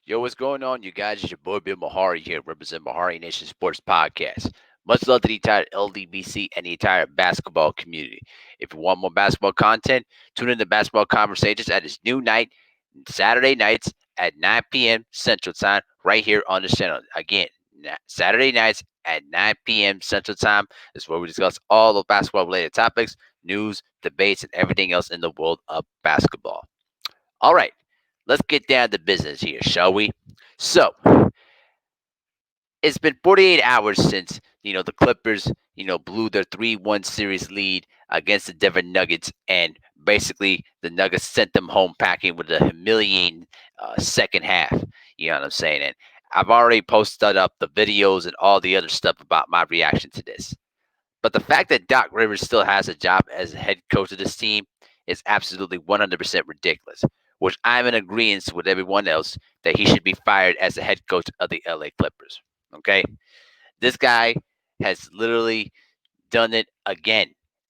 Yo, what's going on, you guys? It's your boy Bill Mahari here, represent Mahari Nation Sports Podcast. Much love to the entire LDBC and the entire basketball community. If you want more basketball content, tune in to Basketball Conversations at its new night, Saturday nights at 9 p.m. Central Time, right here on the channel. Again, Saturday nights at 9 p.m. Central Time is where we discuss all the basketball related topics, news, debates, and everything else in the world of basketball. All right, let's get down to business here, shall we? So, it's been 48 hours since the Clippers blew their 3-1 series lead against the Denver Nuggets, and basically the Nuggets sent them home packing with a humiliating second half. You know what I'm saying? And I've already posted up the videos and all the other stuff about my reaction to this. But the fact that Doc Rivers still has a job as head coach of this team is absolutely 100% ridiculous, which I'm in agreement with everyone else that he should be fired as the head coach of the LA Clippers. Okay? This guy has literally done it again.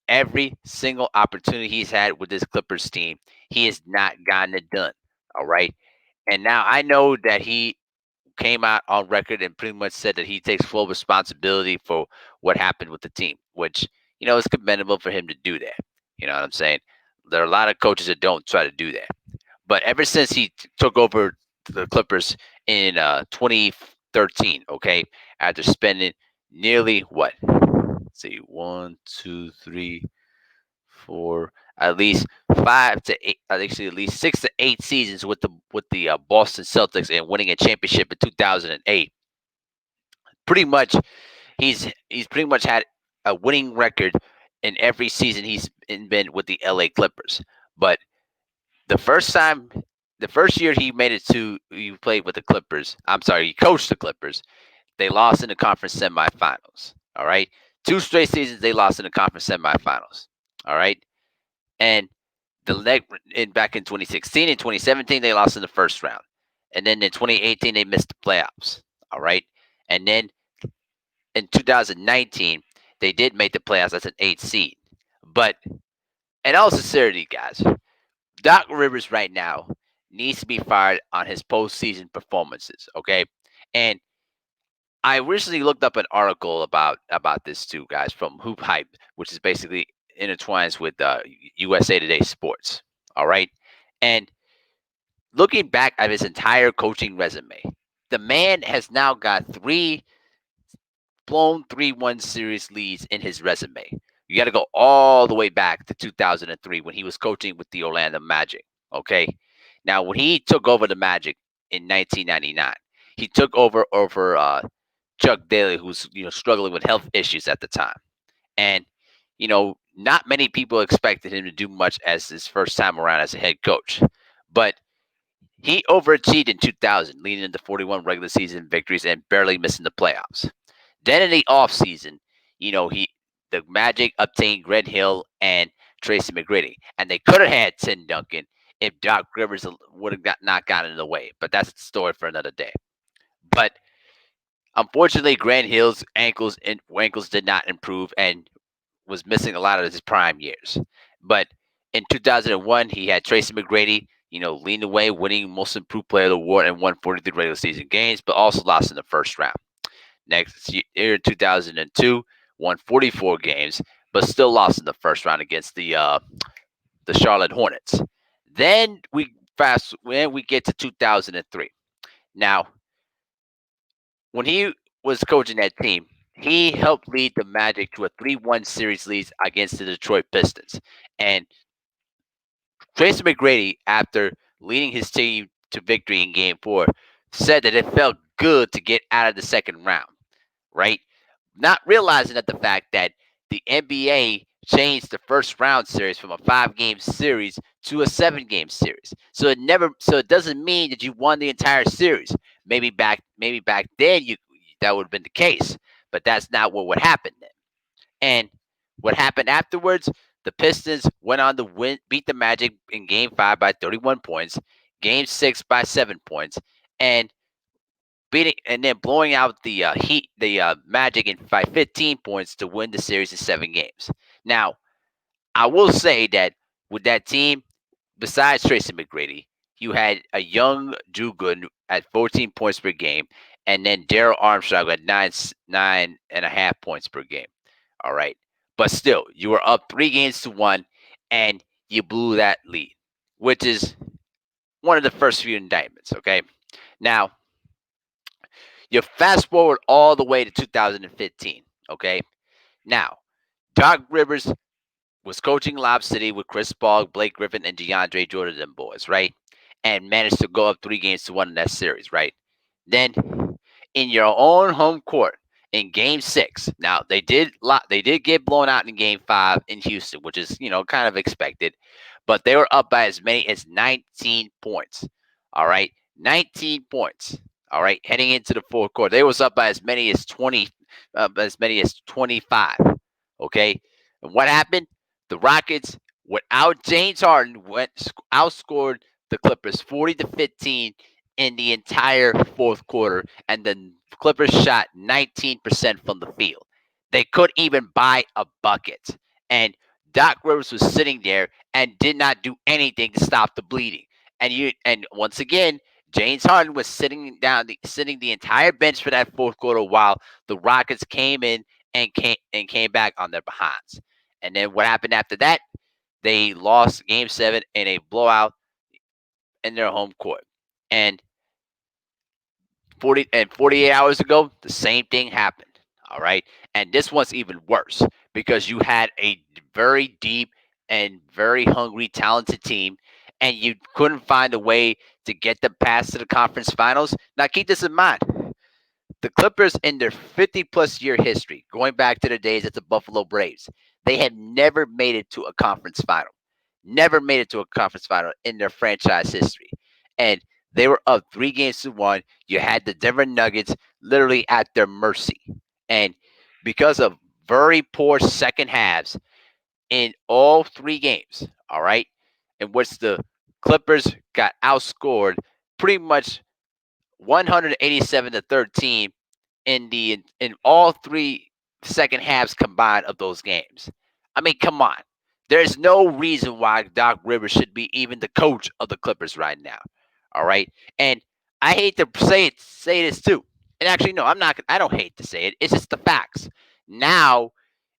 Every single opportunity he's had with this Clippers team, he has not gotten it done. All right. And now I know that he came out on record and pretty much said that he takes full responsibility for what happened with the team, which, is commendable for him to do that. You know what I'm saying? There are a lot of coaches that don't try to do that. But ever since he took over the Clippers in 2013, okay, after spending nearly what? Let's see, one, two, three, four, at least 5 to 8, actually at least 6 to 8 seasons with the Boston Celtics and winning a championship in 2008. Pretty much, he's pretty much had a winning record in every season he's been with the LA Clippers. But the first time, the first year he played with the Clippers. I'm sorry, he coached the Clippers. They lost in the conference semifinals. All right, 2 straight seasons they lost in the conference semifinals. All right, and back in 2016 and 2017 they lost in the first round, and then in 2018 they missed the playoffs. All right, and then in 2019 they did make the playoffs as an 8th seed. But in all sincerity, guys, Doc Rivers right now needs to be fired on his postseason performances. Okay, and I recently looked up an article about this too, guys, from Hoop Hype, which is basically intertwines with USA Today Sports. All right, and looking back at his entire coaching resume, the man has now got three blown 3-1 series leads in his resume. You got to go all the way back to 2003 when he was coaching with the Orlando Magic. Okay, now when he took over the Magic in 1999, he took over Chuck Daly, who's struggling with health issues at the time, and not many people expected him to do much as his first time around as a head coach, but he overachieved in 2000, leading into 41 regular season victories and barely missing the playoffs. Then in the offseason, he the Magic obtained Grant Hill and Tracy McGrady, and they could have had Tim Duncan if Doc Rivers would have not gotten in the way. But that's the story for another day. But unfortunately, Grant Hill's ankles did not improve and was missing a lot of his prime years. But in 2001, he had Tracy McGrady, leading the way, winning Most Improved Player award and won 43 regular season games, but also lost in the first round. Next year, 2002, won 44 games, but still lost in the first round against the Charlotte Hornets. Then we get to 2003. Now, when he was coaching that team, he helped lead the Magic to a 3-1 series lead against the Detroit Pistons. And Tracy McGrady, after leading his team to victory in Game 4, said that it felt good to get out of the second round, right? Not realizing that the fact that the NBA changed the first round series from a 5-game series to a 7-game series. So it doesn't mean that you won the entire series. Maybe back then that would have been the case, but that's not what would happen then. And what happened afterwards? The Pistons went on to beat the Magic in Game 5 by 31 points, Game 6 by 7 points, and then blowing out the Magic by 15 points to win the series in 7 games. Now, I will say that with that team, besides Tracy McGrady, you had a young Drew Gooden at 14 points per game, and then Daryl Armstrong at 9.5 points per game. All right. But still, you were up 3 games to 1, and you blew that lead, which is one of the first few indictments. Okay. Now, you fast forward all the way to 2015. Okay. Now, Doc Rivers was coaching Lob City with Chris Paul, Blake Griffin, and DeAndre Jordan, them boys, right? And managed to go up 3 games to 1 in that series, right? Then in your own home court in Game 6. Now they did get blown out in Game 5 in Houston, which is kind of expected, but they were up by as many as 19 points. All right, 19 points. All right, heading into the fourth quarter, they was up by as many as 25. Okay, and what happened? The Rockets, without James Harden, outscored the Clippers 40-15 in the entire fourth quarter, and the Clippers shot 19% from the field. They couldn't even buy a bucket. And Doc Rivers was sitting there and did not do anything to stop the bleeding. And once again, James Harden was sitting the entire bench for that fourth quarter while the Rockets came in and came back on their behinds. And then what happened after that? They lost Game 7 in a blowout in their home court. And 48 hours ago, the same thing happened. All right. And this one's even worse because you had a very deep and very hungry, talented team, and you couldn't find a way to get them past to the conference finals. Now, keep this in mind. The Clippers, in their 50 plus year history, going back to the days at the Buffalo Braves, they had never made it to a conference final. Never made it to a conference final in their franchise history. And they were up 3 games to 1. You had the Denver Nuggets literally at their mercy. And because of very poor second halves in all 3 games, all right, in which the Clippers got outscored pretty much 187-13 in all three second halves combined of those games. I mean, come on. There's no reason why Doc Rivers should be even the coach of the Clippers right now. All right. And I hate to say this too. And actually, no, I'm not. I don't hate to say it. It's just the facts. Now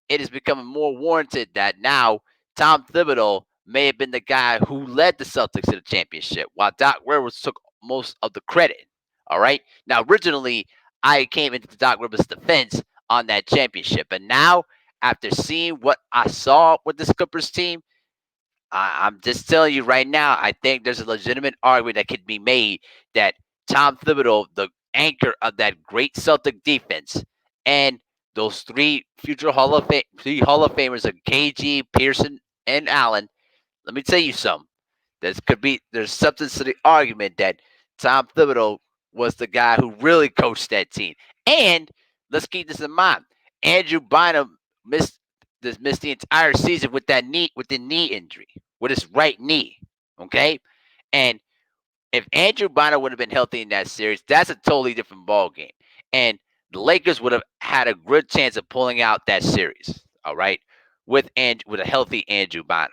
it is becoming more warranted that now Tom Thibodeau may have been the guy who led the Celtics to the championship, while Doc Rivers took most of the credit. All right. Now, originally, I came into Doc Rivers' defense on that championship, and now after seeing what I saw with this Clippers team, I'm just telling you right now, I think there's a legitimate argument that could be made that Tom Thibodeau, the anchor of that great Celtic defense, and those three Hall of Famers of KG, Pearson, and Allen. Let me tell you something. There's substance to the argument that Tom Thibodeau was the guy who really coached that team. And let's keep this in mind. Andrew Bynum missed the entire season with the knee injury, with his right knee. Okay? And if Andrew Bynum would have been healthy in that series, that's a totally different ball game. And the Lakers would have had a good chance of pulling out that series. All right, with a healthy Andrew Bynum.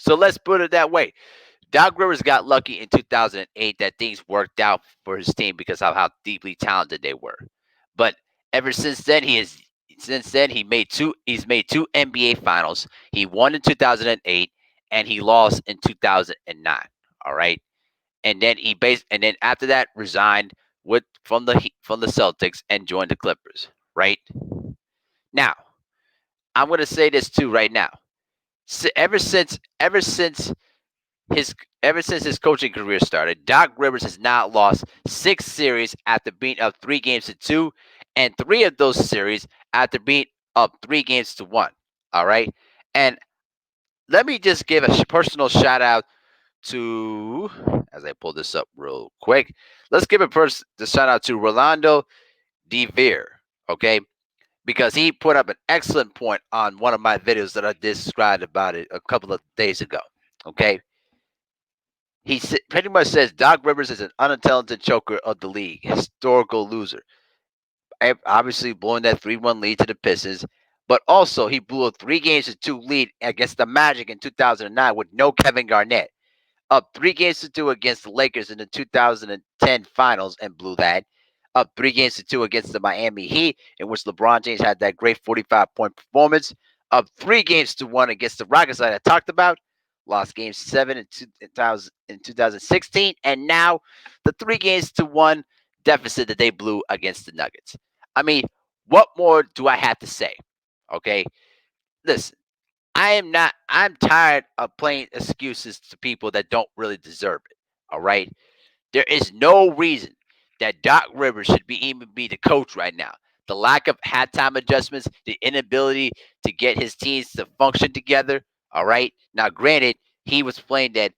So let's put it that way. Doc Rivers got lucky in 2008 that things worked out for his team because of how deeply talented they were. But ever since then he's made two NBA finals. He won in 2008 and he lost in 2009. All right. And then after that resigned from the Celtics and joined the Clippers, right? Now, I'm going to say this too right now. Ever since his ever since his coaching career started, Doc Rivers has now lost 6 series after being up 3 games to 2, and 3 of those series after being up 3 games to 1. All right, and let me just give a personal shout out to, as I pull this up real quick. Let's give the shout out to Rolando DeVere, okay, because he put up an excellent point on one of my videos that I described about it a couple of days ago. Okay, pretty much says Doc Rivers is an unintelligent choker of the league, historical loser. Obviously, blowing that 3-1 lead to the Pistons, but also he blew a 3 games to 2 lead against the Magic in 2009 with no Kevin Garnett. Up 3 games to 2 against the Lakers in the 2010 finals and blew that. Up 3 games to 2 against the Miami Heat, in which LeBron James had that great 45-point performance. Up 3 games to 1 against the Rockets that I talked about. Lost game seven in 2016. And now the 3 games to 1 deficit that they blew against the Nuggets. I mean, what more do I have to say? Okay. Listen, I'm tired of playing excuses to people that don't really deserve it. All right. There is no reason that Doc Rivers should even be the coach right now. The lack of halftime adjustments, the inability to get his teams to function together. All right. Now, granted, he was playing that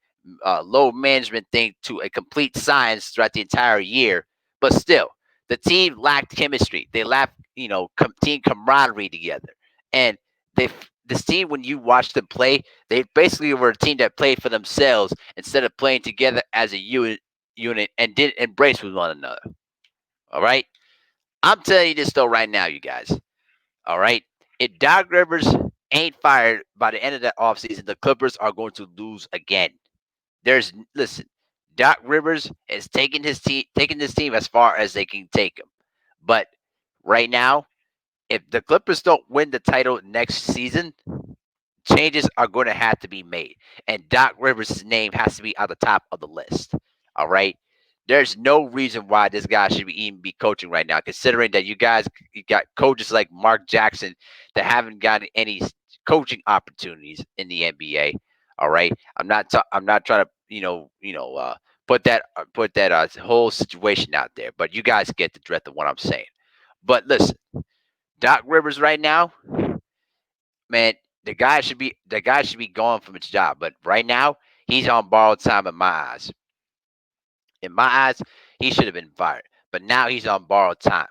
low management thing to a complete science throughout the entire year, but still, the team lacked chemistry. They lacked, team camaraderie together, and they this team, when you watch them play, they basically were a team that played for themselves instead of playing together as a unit and did embrace with one another. All right. I'm telling you this though right now, you guys. All right. If Doc Rivers ain't fired by the end of that offseason, the Clippers are going to lose again. Listen, Doc Rivers is taking this team as far as they can take them. But right now, if the Clippers don't win the title next season, changes are going to have to be made, and Doc Rivers' name has to be at the top of the list. All right, there's no reason why this guy should even be coaching right now, considering that you got coaches like Mark Jackson that haven't gotten any coaching opportunities in the NBA. All right, I'm not trying to put that whole situation out there, but you guys get the drift of what I'm saying. But listen, Doc Rivers right now, man, the guy should be gone from his job. But right now, he's on borrowed time in my eyes. In my eyes, he should have been fired. But now he's on borrowed time.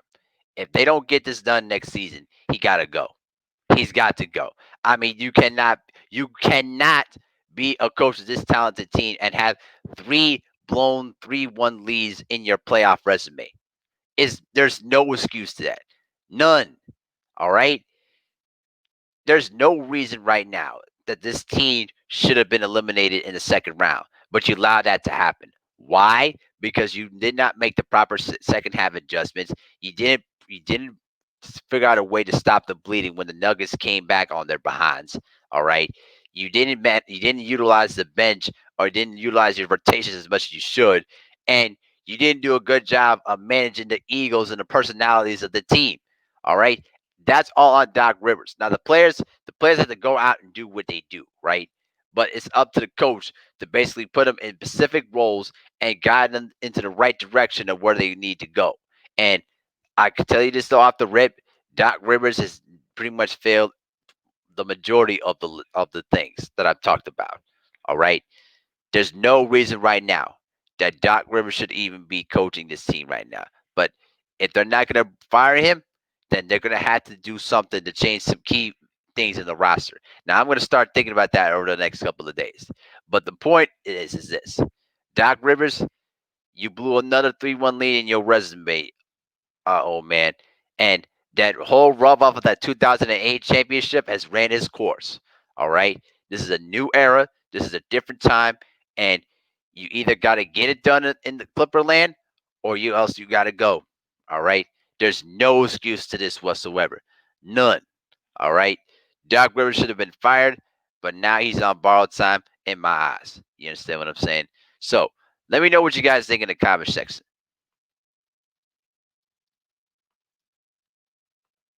If they don't get this done next season, he gotta go. He's got to go. I mean, you cannot be a coach of this talented team and have three blown 3-1 leads in your playoff resume. There's no excuse to that. None. All right. There's no reason right now that this team should have been eliminated in the second round, but you allowed that to happen. Why? Because you did not make the proper second half adjustments. You didn't figure out a way to stop the bleeding when the Nuggets came back on their behinds. All right. You didn't utilize the bench or didn't utilize your rotations as much as you should, and you didn't do a good job of managing the egos and the personalities of the team. All right. That's all on Doc Rivers. Now the players have to go out and do what they do, right? But it's up to the coach to basically put them in specific roles and guide them into the right direction of where they need to go. And I can tell you this though off the rip, Doc Rivers has pretty much failed the majority of the things that I've talked about. All right. There's no reason right now that Doc Rivers should even be coaching this team right now. But if they're not going to fire him, then they're going to have to do something to change some key things in the roster. Now, I'm going to start thinking about that over the next couple of days. But the point is this: Doc Rivers, you blew another 3-1 lead in your resume, old man. And that whole rub off of that 2008 championship has ran its course. All right. This is a new era. This is a different time. And you either got to get it done in the Clipper land or you got to go. All right. There's no excuse to this whatsoever. None. All right. Doc Rivers should have been fired, but now he's on borrowed time in my eyes. You understand what I'm saying? So let me know what you guys think in the comment section.